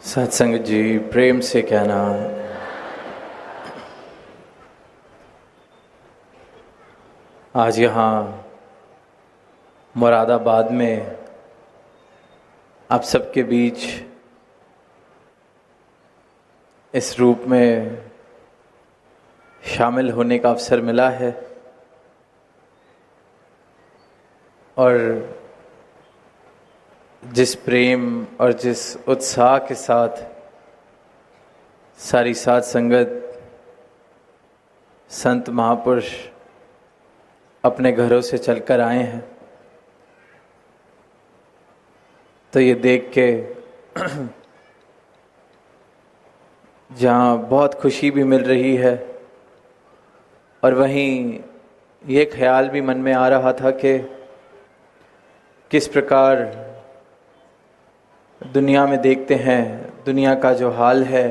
सत्संग जी प्रेम से कहना। आज यहाँ मुरादाबाद में आप सबके बीच इस रूप में शामिल होने का अवसर मिला है और जिस प्रेम और जिस उत्साह के साथ सारी साध संगत संत महापुरुष अपने घरों से चलकर आए हैं, तो ये देख के जहाँ बहुत खुशी भी मिल रही है और वहीं ये ख्याल भी मन में आ रहा था कि किस प्रकार दुनिया में देखते हैं, दुनिया का जो हाल है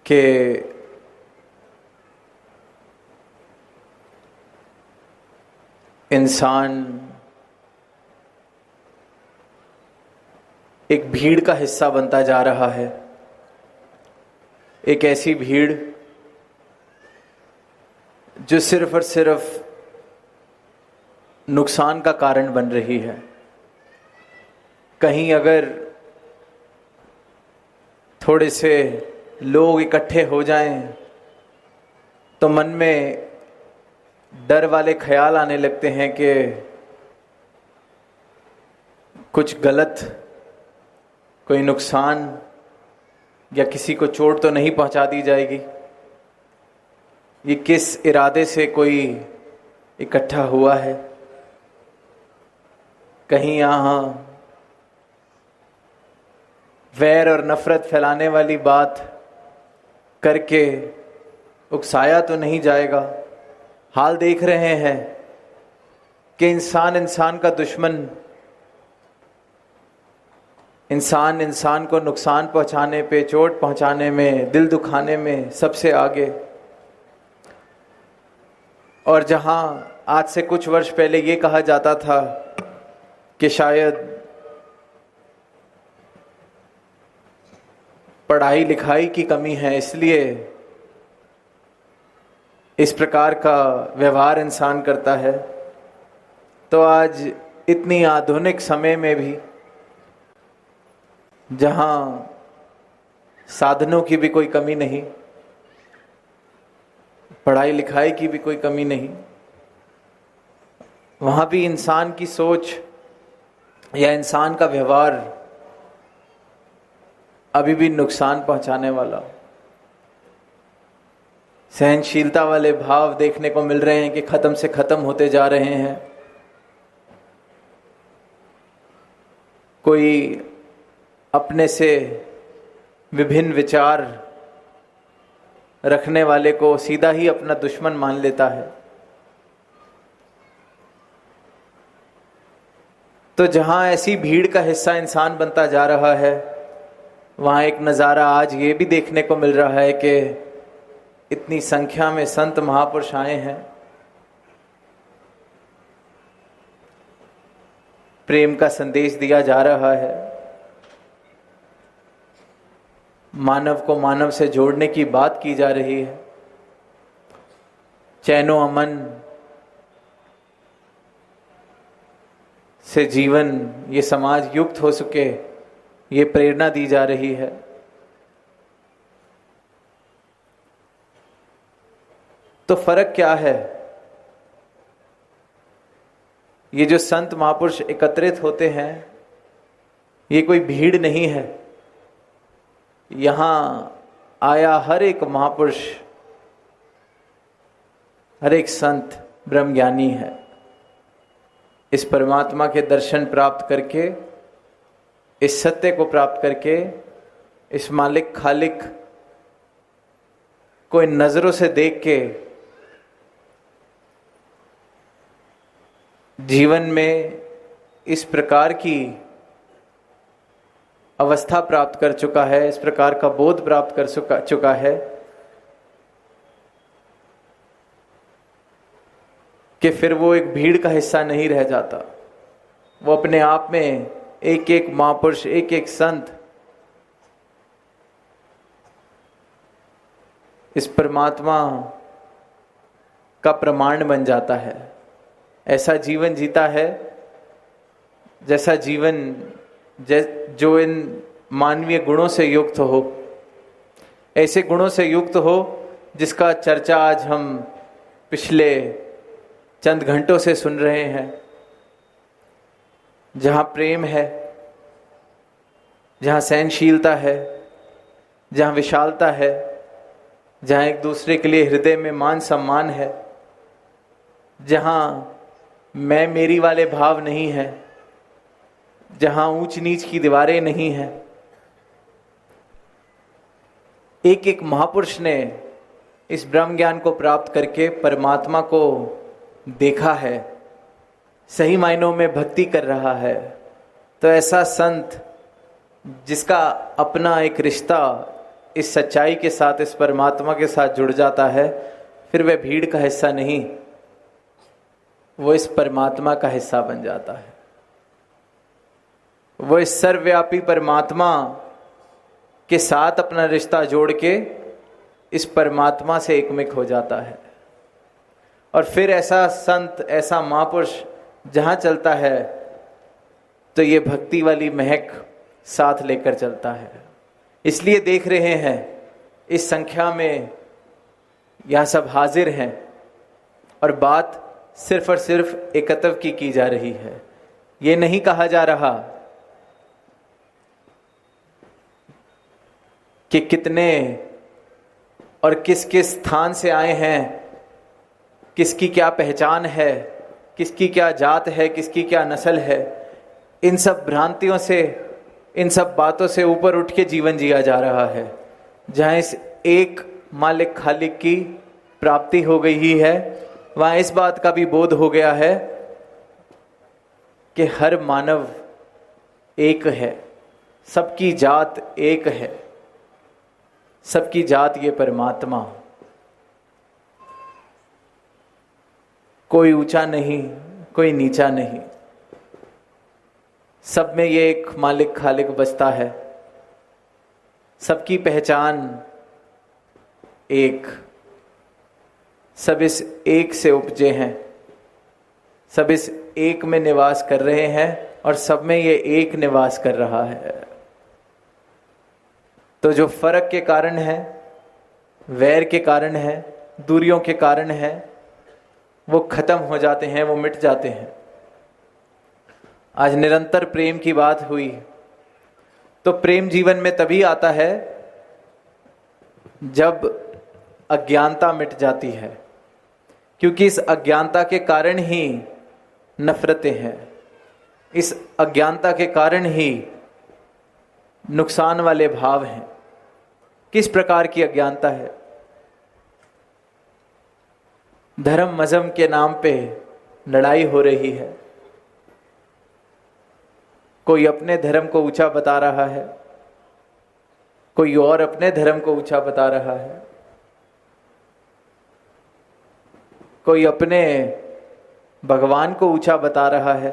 कि इंसान एक भीड़ का हिस्सा बनता जा रहा है। एक ऐसी भीड़ जो सिर्फ और सिर्फ नुकसान का कारण बन रही है। कहीं अगर थोड़े से लोग इकट्ठे हो जाएं तो मन में डर वाले ख्याल आने लगते हैं कि कुछ गलत, कोई नुकसान या किसी को चोट तो नहीं पहुंचा दी जाएगी। ये किस इरादे से कोई इकट्ठा हुआ है। कहीं यहाँ वैर और नफरत फैलाने वाली बात करके उकसाया तो नहीं जाएगा। हाल देख रहे हैं कि इंसान इंसान का दुश्मन, इंसान इंसान को नुकसान पहुंचाने पे, चोट पहुंचाने में, दिल दुखाने में सबसे आगे। और जहां आज से कुछ वर्ष पहले ये कहा जाता था कि शायद पढ़ाई लिखाई की कमी है, इसलिए इस प्रकार का व्यवहार इंसान करता है, तो आज इतनी आधुनिक समय में भी जहां साधनों की भी कोई कमी नहीं, पढ़ाई लिखाई की भी कोई कमी नहीं, वहां भी इंसान की सोच या इंसान का व्यवहार अभी भी नुकसान पहुंचाने वाला। सहनशीलता वाले भाव देखने को मिल रहे हैं कि खत्म से खत्म होते जा रहे हैं। कोई अपने से विभिन्न विचार रखने वाले को सीधा ही अपना दुश्मन मान लेता है। तो जहां ऐसी भीड़ का हिस्सा इंसान बनता जा रहा है, वहाँ एक नज़ारा आज ये भी देखने को मिल रहा है कि इतनी संख्या में संत महापुरुष आए हैं। प्रेम का संदेश दिया जा रहा है, मानव को मानव से जोड़ने की बात की जा रही है। चैनो अमन से जीवन, ये समाज युक्त हो सके, ये प्रेरणा दी जा रही है। तो फर्क क्या है? ये जो संत महापुरुष एकत्रित होते हैं, ये कोई भीड़ नहीं है। यहां आया हर एक महापुरुष, हर एक संत ब्रह्मज्ञानी है। इस परमात्मा के दर्शन प्राप्त करके, इस सत्य को प्राप्त करके, इस मालिक खालिक को इन नजरों से देख के जीवन में इस प्रकार की अवस्था प्राप्त कर चुका है, इस प्रकार का बोध प्राप्त कर चुका है कि फिर वो एक भीड़ का हिस्सा नहीं रह जाता। वो अपने आप में एक एक महापुरुष, एक एक संत इस परमात्मा का प्रमाण बन जाता है। ऐसा जीवन जीता है जैसा जीवन जो इन मानवीय गुणों से युक्त हो, ऐसे गुणों से युक्त हो जिसका चर्चा आज हम पिछले चंद घंटों से सुन रहे हैं। जहाँ प्रेम है, जहाँ सहनशीलता है, जहाँ विशालता है, जहाँ एक दूसरे के लिए हृदय में मान सम्मान है, जहाँ मैं मेरी वाले भाव नहीं है, जहाँ ऊंच नीच की दीवारें नहीं हैं। एक एक महापुरुष ने इस ब्रह्म ज्ञान को प्राप्त करके परमात्मा को देखा है, सही मायनों में भक्ति कर रहा है। तो ऐसा संत जिसका अपना एक रिश्ता इस सच्चाई के साथ, इस परमात्मा के साथ जुड़ जाता है, फिर वह भीड़ का हिस्सा नहीं, वो इस परमात्मा का हिस्सा बन जाता है। वो इस सर्वव्यापी परमात्मा के साथ अपना रिश्ता जोड़ के इस परमात्मा से एकमिक हो जाता है। और फिर ऐसा संत, ऐसा महापुरुष जहाँ चलता है तो ये भक्ति वाली महक साथ लेकर चलता है। इसलिए देख रहे हैं इस संख्या में यह सब हाजिर हैं और बात सिर्फ और सिर्फ एकत्व की जा रही है। ये नहीं कहा जा रहा कि कितने और किस किस स्थान से आए हैं, किसकी क्या पहचान है, किसकी क्या जात है, किसकी क्या नस्ल है। इन सब भ्रांतियों से, इन सब बातों से ऊपर उठ के जीवन जिया जा रहा है। जहाँ इस एक मालिक खालिक की प्राप्ति हो गई ही है, वहाँ इस बात का भी बोध हो गया है कि हर मानव एक है, सबकी जात एक है, सबकी जात ये परमात्मा। कोई ऊंचा नहीं, कोई नीचा नहीं, सब में ये एक मालिक खालिक बसता है। सबकी पहचान एक, सब इस एक से उपजे हैं, सब इस एक में निवास कर रहे हैं और सब में ये एक निवास कर रहा है। तो जो फर्क के कारण है, वैर के कारण है, दूरियों के कारण है, वो खत्म हो जाते हैं, वो मिट जाते हैं। आज निरंतर प्रेम की बात हुई, तो प्रेम जीवन में तभी आता है जब अज्ञानता मिट जाती है, क्योंकि इस अज्ञानता के कारण ही नफरतें हैं, इस अज्ञानता के कारण ही नुकसान वाले भाव हैं। किस प्रकार की अज्ञानता है? धर्म मजहब के नाम पे लड़ाई हो रही है। कोई अपने धर्म को ऊंचा बता रहा है, कोई और अपने धर्म को ऊंचा बता रहा है, कोई अपने भगवान को ऊंचा बता रहा है,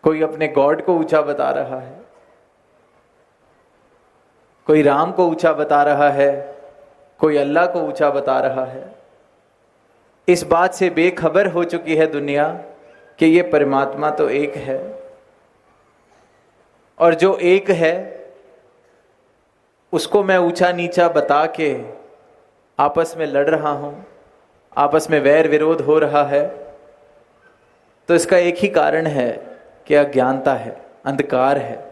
कोई अपने गॉड को ऊंचा बता रहा है, कोई राम को ऊंचा बता रहा है, कोई अल्लाह को ऊंचा बता रहा है। इस बात से बेखबर हो चुकी है दुनिया कि ये परमात्मा तो एक है, और जो एक है उसको मैं ऊंचा नीचा बता के आपस में लड़ रहा हूं, आपस में वैर विरोध हो रहा है। तो इसका एक ही कारण है कि अज्ञानता है, अंधकार है,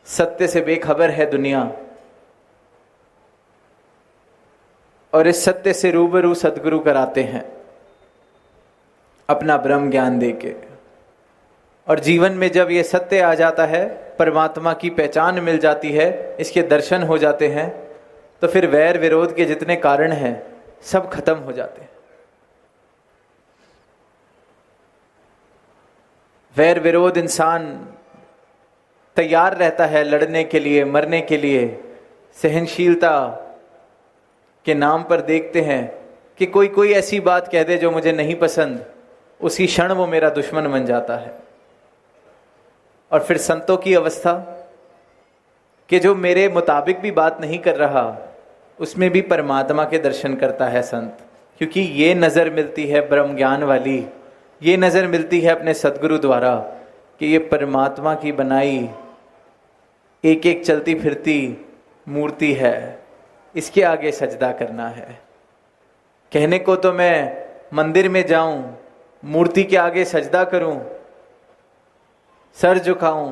सत्य से बेखबर है दुनिया। और इस सत्य से रूबरू सद्गुरु कराते हैं अपना ब्रह्म ज्ञान देके। और जीवन में जब ये सत्य आ जाता है, परमात्मा की पहचान मिल जाती है, इसके दर्शन हो जाते हैं, तो फिर वैर विरोध के जितने कारण हैं सब खत्म हो जाते हैं। वैर विरोध इंसान तैयार रहता है लड़ने के लिए, मरने के लिए। सहनशीलता के नाम पर देखते हैं कि कोई ऐसी बात कह दे जो मुझे नहीं पसंद, उसी क्षण वो मेरा दुश्मन बन जाता है। और फिर संतों की अवस्था कि जो मेरे मुताबिक भी बात नहीं कर रहा, उसमें भी परमात्मा के दर्शन करता है संत, क्योंकि ये नज़र मिलती है ब्रह्म ज्ञान वाली, ये नज़र मिलती है अपने सदगुरु द्वारा कि ये परमात्मा की बनाई एक एक चलती फिरती मूर्ति है, इसके आगे सजदा करना है। कहने को तो मैं मंदिर में जाऊं, मूर्ति के आगे सजदा करूं, सर झुकाऊं,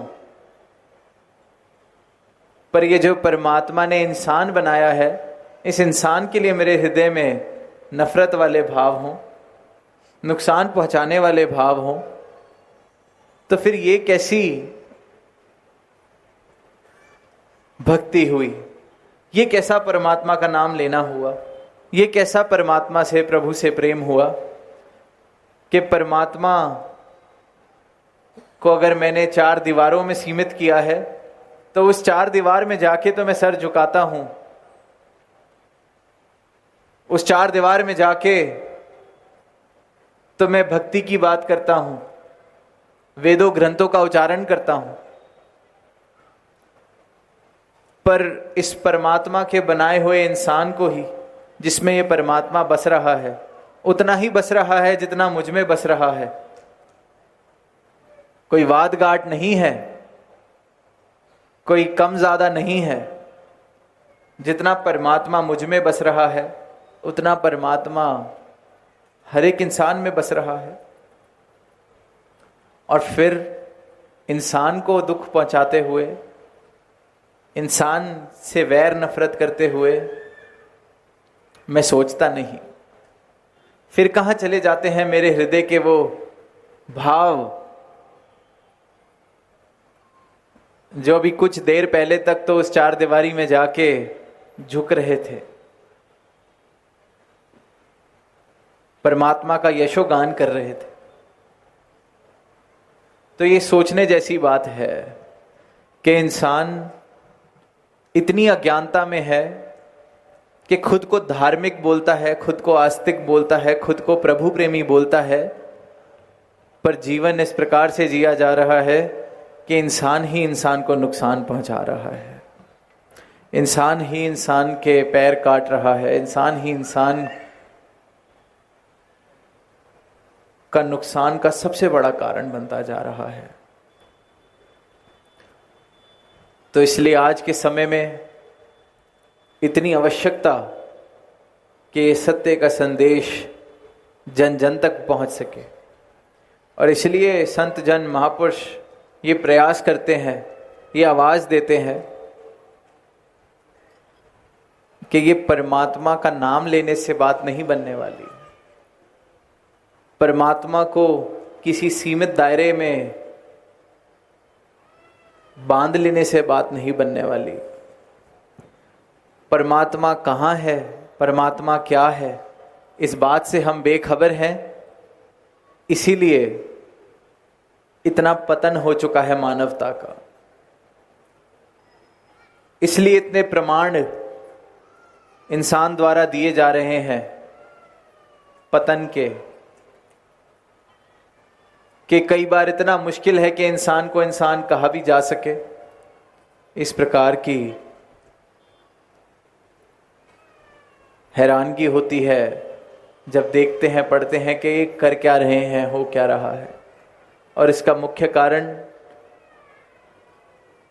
पर ये जो परमात्मा ने इंसान बनाया है, इस इंसान के लिए मेरे हृदय में नफरत वाले भाव हों, नुकसान पहुंचाने वाले भाव हों, तो फिर ये कैसी भक्ति हुई? ये कैसा परमात्मा का नाम लेना हुआ? ये कैसा परमात्मा से, प्रभु से प्रेम हुआ कि परमात्मा को अगर मैंने 4 दीवारों में सीमित किया है तो उस 4 दीवार में जाके तो मैं सर झुकाता हूं, उस 4 दीवार में जाके तो मैं भक्ति की बात करता हूं, वेदों ग्रंथों का उच्चारण करता हूं, पर इस परमात्मा के बनाए हुए इंसान को ही, जिसमें ये परमात्मा बस रहा है, उतना ही बस रहा है जितना मुझ में बस रहा है। कोई वाद गाट नहीं है, कोई कम ज्यादा नहीं है। जितना परमात्मा मुझ में बस रहा है, उतना परमात्मा हर एक इंसान में बस रहा है। और फिर इंसान को दुख पहुंचाते हुए, इंसान से वैर नफरत करते हुए मैं सोचता नहीं। फिर कहाँ चले जाते हैं मेरे हृदय के वो भाव जो अभी कुछ देर पहले तक तो उस 4 दीवारी में जाके झुक रहे थे, परमात्मा का यशोगान कर रहे थे। तो ये सोचने जैसी बात है कि इंसान इतनी अज्ञानता में है कि खुद को धार्मिक बोलता है, खुद को आस्तिक बोलता है, खुद को प्रभु प्रेमी बोलता है, पर जीवन इस प्रकार से जिया जा रहा है कि इंसान ही इंसान को नुकसान पहुंचा रहा है, इंसान ही इंसान के पैर काट रहा है, इंसान ही इंसान का नुकसान का सबसे बड़ा कारण बनता जा रहा है। तो इसलिए आज के समय में इतनी आवश्यकता कि सत्य का संदेश जन जन तक पहुंच सके, और इसलिए संत जन महापुरुष ये प्रयास करते हैं, ये आवाज देते हैं कि ये परमात्मा का नाम लेने से बात नहीं बनने वाली, परमात्मा को किसी सीमित दायरे में बांध लेने से बात नहीं बनने वाली। परमात्मा कहाँ है, परमात्मा क्या है, इस बात से हम बेखबर हैं। इसीलिए इतना पतन हो चुका है मानवता का, इसलिए इतने प्रमाण इंसान द्वारा दिए जा रहे हैं पतन के, कि कई बार इतना मुश्किल है कि इंसान को इंसान कहा भी जा सके। इस प्रकार की हैरानगी होती है जब देखते हैं, पढ़ते हैं कि ये कर क्या रहे हैं, हो क्या रहा है, और इसका मुख्य कारण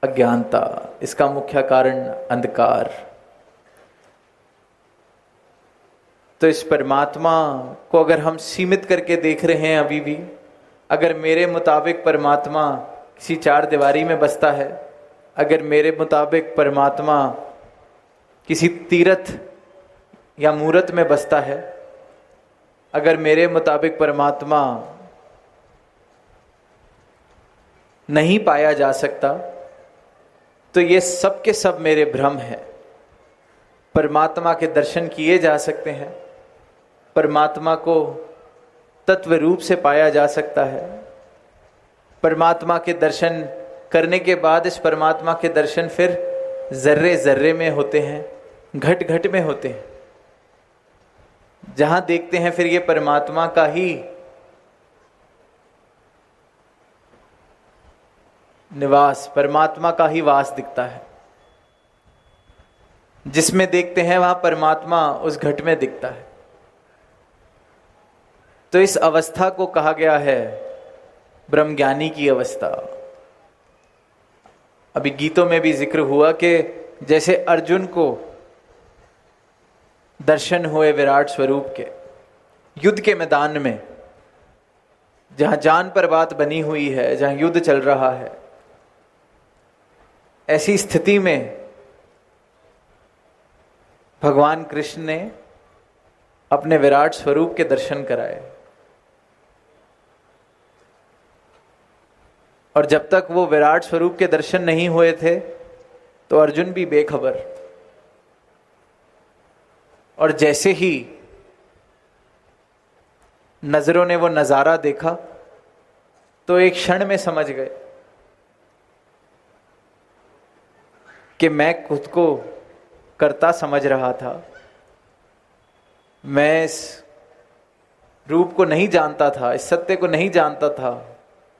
अज्ञानता, इसका मुख्य कारण अंधकार। तो इस परमात्मा को अगर हम सीमित करके देख रहे हैं अभी भी, अगर मेरे मुताबिक परमात्मा किसी 4 दीवारी में बसता है, अगर मेरे मुताबिक परमात्मा किसी तीर्थ या मूर्त में बसता है, अगर मेरे मुताबिक परमात्मा नहीं पाया जा सकता, तो ये सब के सब मेरे भ्रम हैं। परमात्मा के दर्शन किए जा सकते हैं, परमात्मा को तत्व रूप से पाया जा सकता है। परमात्मा के दर्शन करने के बाद इस परमात्मा के दर्शन फिर जर्रे जर्रे में होते हैं, घट घट में होते हैं। जहां देखते हैं फिर ये परमात्मा का ही निवास, परमात्मा का ही वास दिखता है। जिसमें देखते हैं वहां परमात्मा उस घट में दिखता है। तो इस अवस्था को कहा गया है ब्रह्मज्ञानी की अवस्था। अभी गीतों में भी जिक्र हुआ कि जैसे अर्जुन को दर्शन हुए विराट स्वरूप के युद्ध के मैदान में, जहां जान पर बात बनी हुई है, जहां युद्ध चल रहा है, ऐसी स्थिति में भगवान कृष्ण ने अपने विराट स्वरूप के दर्शन कराए। और जब तक वो विराट स्वरूप के दर्शन नहीं हुए थे तो अर्जुन भी बेखबर। और जैसे ही नजरों ने वो नजारा देखा तो एक क्षण में समझ गए कि मैं खुद को कर्ता समझ रहा था, मैं इस रूप को नहीं जानता था, इस सत्य को नहीं जानता था,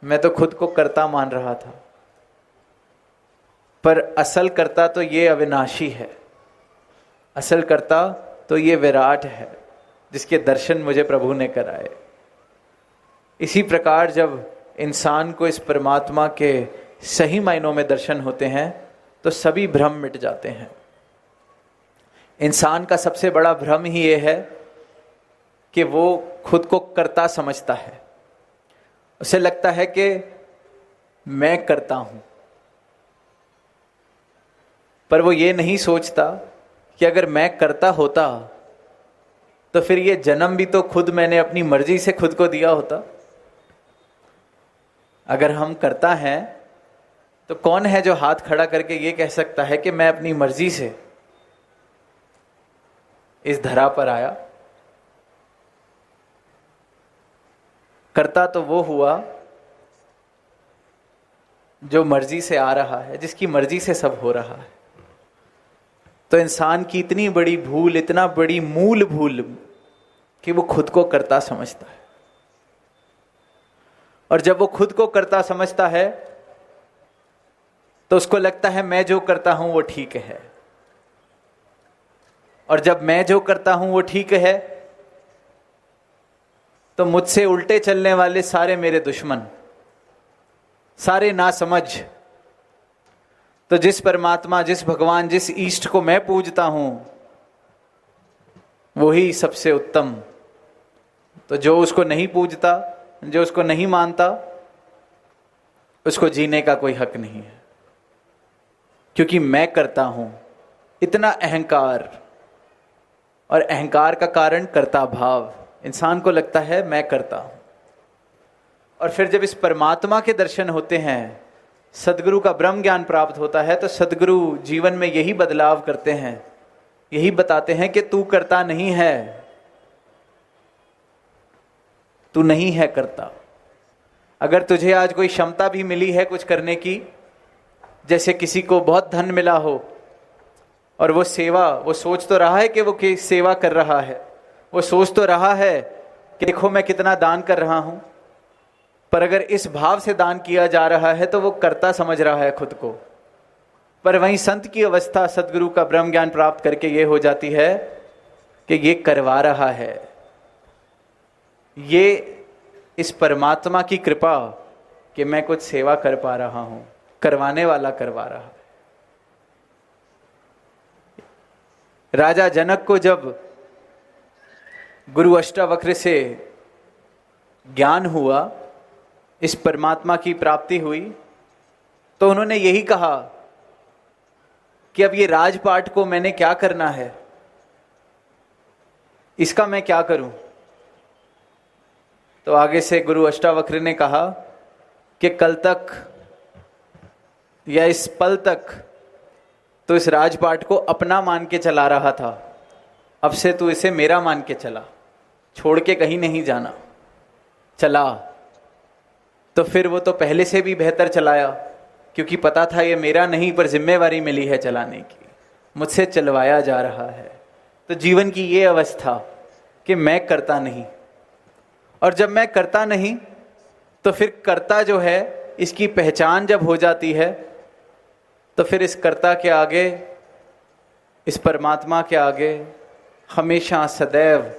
मैं तो खुद को कर्ता मान रहा था। पर असल कर्ता तो ये अविनाशी है, असल कर्ता तो ये विराट है जिसके दर्शन मुझे प्रभु ने कराए। इसी प्रकार जब इंसान को इस परमात्मा के सही मायनों में दर्शन होते हैं तो सभी भ्रम मिट जाते हैं। इंसान का सबसे बड़ा भ्रम ही ये है कि वो खुद को कर्ता समझता है। उसे लगता है कि मैं करता हूं, पर वो ये नहीं सोचता कि अगर मैं करता होता तो फिर ये जन्म भी तो खुद मैंने अपनी मर्जी से खुद को दिया होता। अगर हम करता हैं तो कौन है जो हाथ खड़ा करके ये कह सकता है कि मैं अपनी मर्जी से इस धरा पर आया। करता तो वो हुआ जो मर्जी से आ रहा है, जिसकी मर्जी से सब हो रहा है। तो इंसान की इतनी बड़ी भूल, इतना बड़ी मूल भूल कि वो खुद को कर्ता समझता है। और जब वो खुद को कर्ता समझता है तो उसको लगता है मैं जो करता हूं वो ठीक है। और जब मैं जो करता हूं वो ठीक है तो मुझसे उल्टे चलने वाले सारे मेरे दुश्मन, सारे नासमझ। तो जिस परमात्मा, जिस भगवान, जिस ईष्ट को मैं पूजता हूं वही सबसे उत्तम। तो जो उसको नहीं पूजता, जो उसको नहीं मानता, उसको जीने का कोई हक नहीं है। क्योंकि मैं करता हूं, इतना अहंकार, और अहंकार का कारण कर्ता भाव। इंसान को लगता है मैं करता हूं। और फिर जब इस परमात्मा के दर्शन होते हैं, सदगुरु का ब्रह्म ज्ञान प्राप्त होता है, तो सदगुरु जीवन में यही बदलाव करते हैं, यही बताते हैं कि तू करता नहीं है, तू नहीं है करता। अगर तुझे आज कोई क्षमता भी मिली है कुछ करने की, जैसे किसी को बहुत धन मिला हो और वो सेवा, वो सोच तो रहा है कि वो सेवा कर रहा है, वो सोच तो रहा है कि देखो मैं कितना दान कर रहा हूं, पर अगर इस भाव से दान किया जा रहा है तो वो कर्ता समझ रहा है खुद को। पर वहीं संत की अवस्था सदगुरु का ब्रह्म ज्ञान प्राप्त करके ये हो जाती है कि ये करवा रहा है, ये इस परमात्मा की कृपा कि मैं कुछ सेवा कर पा रहा हूं, करवाने वाला करवा रहा है। राजा जनक को जब गुरु अष्टावक्र से ज्ञान हुआ, इस परमात्मा की प्राप्ति हुई, तो उन्होंने यही कहा कि अब ये राजपाट को मैंने क्या करना है, इसका मैं क्या करूं। तो आगे से गुरु अष्टावक्र ने कहा कि कल तक या इस पल तक तो इस राजपाट को अपना मान के चला रहा था, अब से तू इसे मेरा मान के चला, छोड़ के कहीं नहीं जाना। चला तो फिर वो तो पहले से भी बेहतर चलाया, क्योंकि पता था ये मेरा नहीं पर जिम्मेवारी मिली है चलाने की, मुझसे चलवाया जा रहा है। तो जीवन की ये अवस्था कि मैं करता नहीं, और जब मैं करता नहीं तो फिर कर्ता जो है इसकी पहचान जब हो जाती है तो फिर इस कर्ता के आगे इस परमात्मा के आगे हमेशा सदैव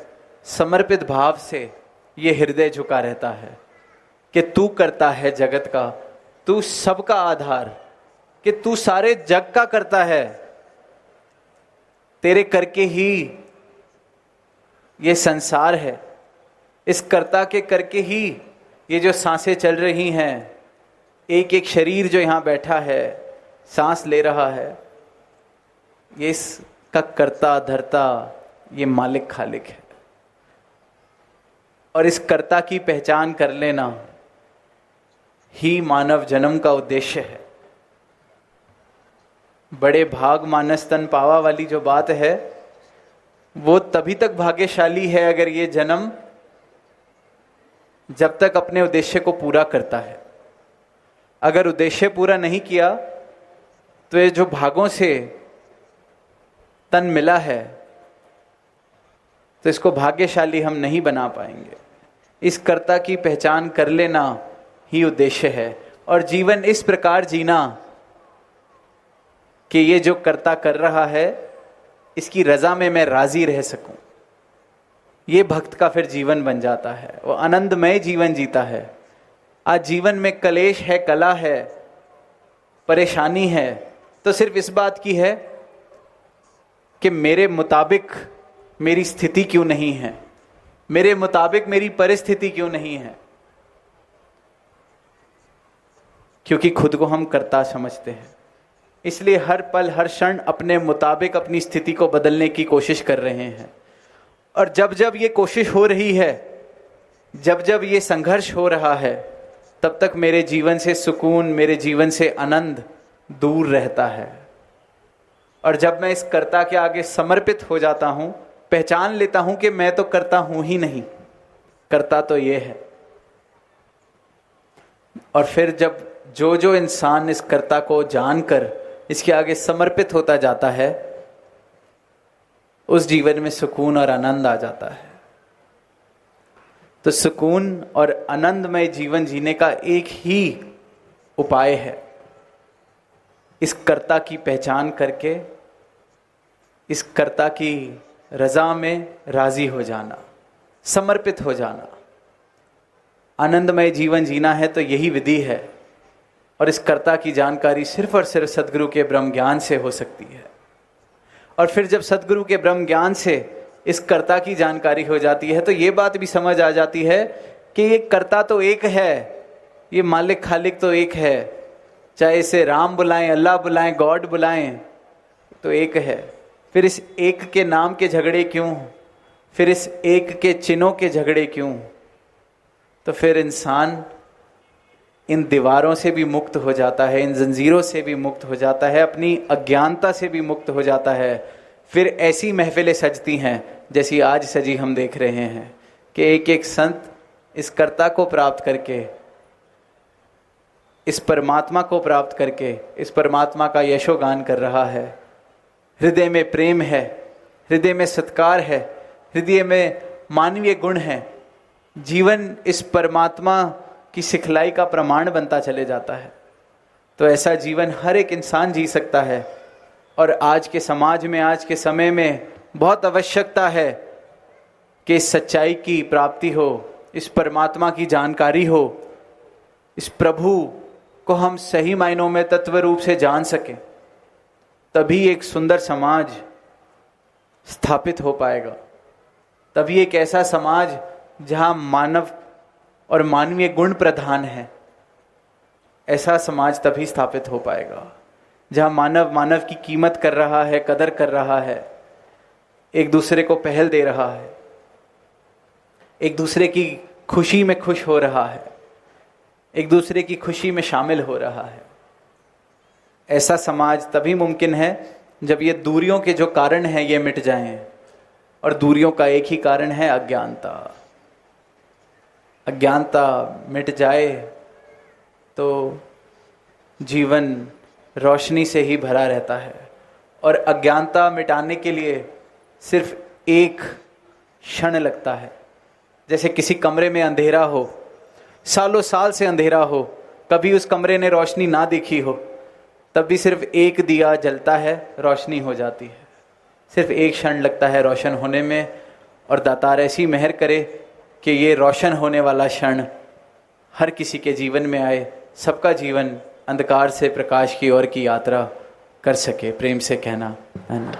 समर्पित भाव से ये हृदय झुका रहता है कि तू करता है जगत का, तू सबका आधार, कि तू सारे जग का करता है, तेरे करके ही ये संसार है, इस कर्ता के करके ही ये जो सांसें चल रही हैं, एक एक शरीर जो यहाँ बैठा है सांस ले रहा है, ये इसका कर्ता धर्ता ये मालिक खालिक है। और इस कर्ता की पहचान कर लेना ही मानव जन्म का उद्देश्य है। बड़े भाग मानस तन पावा वाली जो बात है वो तभी तक भाग्यशाली है अगर ये जन्म जब तक अपने उद्देश्य को पूरा करता है। अगर उद्देश्य पूरा नहीं किया तो ये जो भागों से तन मिला है तो इसको भाग्यशाली हम नहीं बना पाएंगे। इस कर्ता की पहचान कर लेना ही उद्देश्य है और जीवन इस प्रकार जीना कि ये जो कर्ता कर रहा है इसकी रजा में मैं राजी रह सकूं। ये भक्त का फिर जीवन बन जाता है, वो आनंदमय जीवन जीता है। आज जीवन में कलेश है, कला है, परेशानी है, तो सिर्फ इस बात की है कि मेरे मुताबिक मेरी स्थिति क्यों नहीं है, मेरे मुताबिक मेरी परिस्थिति क्यों नहीं है, क्योंकि खुद को हम कर्ता समझते हैं। इसलिए हर पल हर क्षण अपने मुताबिक अपनी स्थिति को बदलने की कोशिश कर रहे हैं। और जब जब ये कोशिश हो रही है, जब जब ये संघर्ष हो रहा है, तब तक मेरे जीवन से सुकून, मेरे जीवन से आनंद दूर रहता है। और जब मैं इस कर्ता के आगे समर्पित हो जाता हूं, पहचान लेता हूं कि मैं तो कर्ता हूं ही नहीं, कर्ता तो ये है। और फिर जब जो जो इंसान इस कर्ता को जानकर इसके आगे समर्पित होता जाता है, उस जीवन में सुकून और आनंद आ जाता है। तो सुकून और आनंदमय जीवन जीने का एक ही उपाय है, इस कर्ता की पहचान करके इस कर्ता की रजा में राजी हो जाना, समर्पित हो जाना। आनंदमय जीवन जीना है तो यही विधि है। और इस कर्ता की जानकारी सिर्फ और सिर्फ सद्गुरु के ब्रह्म ज्ञान से हो सकती है। और फिर जब सद्गुरु के ब्रह्म ज्ञान से इस कर्ता की जानकारी हो जाती है तो ये बात भी समझ आ जाती है कि ये कर्ता तो एक है, ये मालिक खालिक तो एक है। चाहे इसे राम बुलाएं, अल्लाह बुलाएं, गॉड बुलाएं, तो एक है। फिर इस एक के नाम के झगड़े क्यों, फिर इस एक के चिन्हों के झगड़े क्यों? तो फिर इंसान इन दीवारों से भी मुक्त हो जाता है, इन जंजीरों से भी मुक्त हो जाता है, अपनी अज्ञानता से भी मुक्त हो जाता है। फिर ऐसी महफिलें सजती हैं जैसी आज सजी हम देख रहे हैं कि एक एक संत इस कर्ता को प्राप्त करके, इस परमात्मा को प्राप्त करके इस परमात्मा का यशोगान कर रहा है। हृदय में प्रेम है, हृदय में सत्कार है, हृदय में मानवीय गुण है। जीवन इस परमात्मा की सिखलाई का प्रमाण बनता चले जाता है। तो ऐसा जीवन हर एक इंसान जी सकता है। और आज के समाज में, आज के समय में बहुत आवश्यकता है कि इस सच्चाई की प्राप्ति हो, इस परमात्मा की जानकारी हो, इस प्रभु को हम सही मायनों में तत्व रूप से जान सकें। तभी एक सुंदर समाज स्थापित हो पाएगा। तभी एक ऐसा समाज जहां मानव और मानवीय गुण प्रधान है, ऐसा समाज तभी स्थापित हो पाएगा जहां मानव मानव की कीमत कर रहा है, कदर कर रहा है, एक दूसरे को पहल दे रहा है, एक दूसरे की खुशी में खुश हो रहा है, एक दूसरे की खुशी में शामिल हो रहा है। ऐसा समाज तभी मुमकिन है जब ये दूरियों के जो कारण हैं ये मिट जाएं। और दूरियों का एक ही कारण है अज्ञानता। अज्ञानता मिट जाए तो जीवन रोशनी से ही भरा रहता है। और अज्ञानता मिटाने के लिए सिर्फ एक क्षण लगता है। जैसे किसी कमरे में अंधेरा हो, सालों साल से अंधेरा हो, कभी उस कमरे ने रोशनी ना देखी हो, तब भी सिर्फ एक दिया जलता है, रोशनी हो जाती है। सिर्फ एक क्षण लगता है रोशन होने में, और दातार ऐसी मेहर करे कि ये रोशन होने वाला क्षण हर किसी के जीवन में आए, सबका जीवन अंधकार से प्रकाश की ओर की यात्रा कर सके। प्रेम से कहना आमीन।